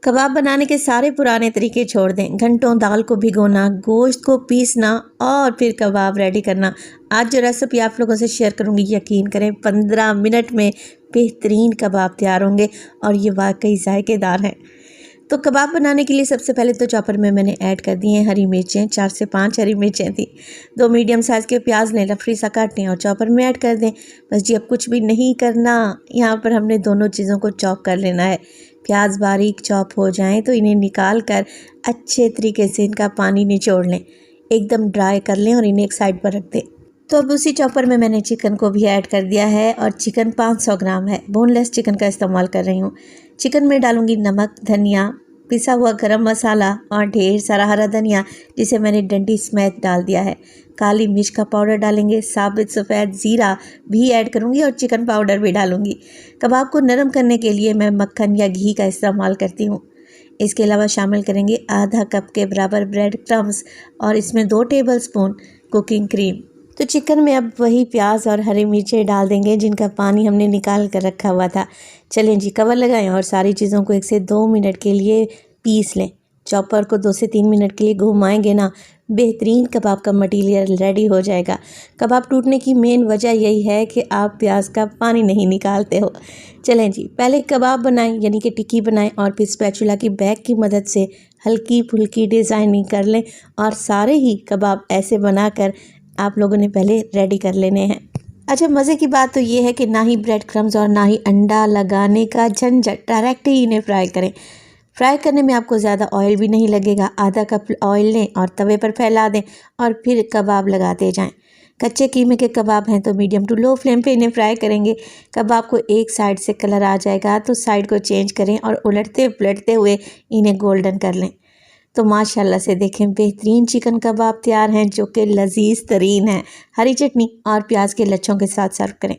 कबाब बनाने के सारे पुराने तरीके छोड़ दें। घंटों दाल को भिगोना, गोश्त को पीसना और फिर कबाब रेडी करना। आज जो रेसिपी आप लोगों से शेयर करूंगी, यकीन करें 15 मिनट में बेहतरीन कबाब तैयार होंगे और ये वाकई जायकेदार हैं। तो कबाब बनाने के लिए सबसे पहले तो चॉपर में मैंने ऐड कर दी हैं हरी मिर्चें। 4 से 5 हरी मिर्चें थी। 2 मीडियम साइज़ के प्याज लें, रफली सा काटें और चॉपर में ऐड कर दें। बस जी, अब कुछ भी नहीं करना, यहाँ पर हमने दोनों चीज़ों को चॉप कर लेना है। प्याज बारीक चॉप हो जाएं तो इन्हें निकाल कर अच्छे तरीके से इनका पानी निचोड़ लें, एकदम ड्राई कर लें और इन्हें एक साइड पर रख दें। तो अब उसी चॉपर में मैंने चिकन को भी ऐड कर दिया है और चिकन 500 ग्राम है। बोनलेस चिकन का इस्तेमाल कर रही हूँ। चिकन में डालूंगी नमक, धनिया, पिसा हुआ गरम मसाला और ढेर सारा हरा धनिया जिसे मैंने डंडी समेत डाल दिया है। काली मिर्च का पाउडर डालेंगे, साबित सफ़ेद ज़ीरा भी ऐड करूँगी और चिकन पाउडर भी डालूँगी। कबाब को नरम करने के लिए मैं मक्खन या घी का इस्तेमाल करती हूँ। इसके अलावा शामिल करेंगे आधा कप के बराबर ब्रेड क्रम्स और इसमें 2 टेबलस्पून कुकिंग क्रीम। तो चिकन में अब वही प्याज और हरी मिर्चें डाल देंगे जिनका पानी हमने निकाल कर रखा हुआ था। चलें जी, कवर लगाएं और सारी चीज़ों को 1 से 2 मिनट के लिए पीस लें। चॉपर को 2 से 3 मिनट के लिए घुमाएंगे ना, बेहतरीन कबाब का मटीरियल रेडी हो जाएगा। कबाब टूटने की मेन वजह यही है कि आप प्याज का पानी नहीं निकालते हो। चलें जी, पहले कबाब बनाएं यानी कि टिक्की बनाएं और फिर स्पैचुला की बैग की मदद से हल्की फुल्की डिज़ाइनिंग कर लें और सारे ही कबाब ऐसे बनाकर आप लोगों ने पहले रेडी कर लेने हैं। अच्छा, मज़े की बात तो ये है कि ना ही ब्रेड क्रम्स और ना ही अंडा लगाने का झंझट, डायरेक्ट ही इन्हें फ्राई करें। फ्राई करने में आपको ज़्यादा ऑयल भी नहीं लगेगा। आधा कप ऑयल लें और तवे पर फैला दें और फिर कबाब लगाते जाएं। कच्चे कीमे के कबाब हैं तो मीडियम टू लो फ्लेम पे इन्हें फ्राई करेंगे। कबाब को एक साइड से कलर आ जाएगा तो साइड को चेंज करें और उलटते पलटते हुए इन्हें गोल्डन कर लें। तो माशाल्लाह से देखें, बेहतरीन चिकन कबाब तैयार हैं जो कि लजीज तरीन है। हरी चटनी और प्याज के लच्छों के साथ सर्व करें।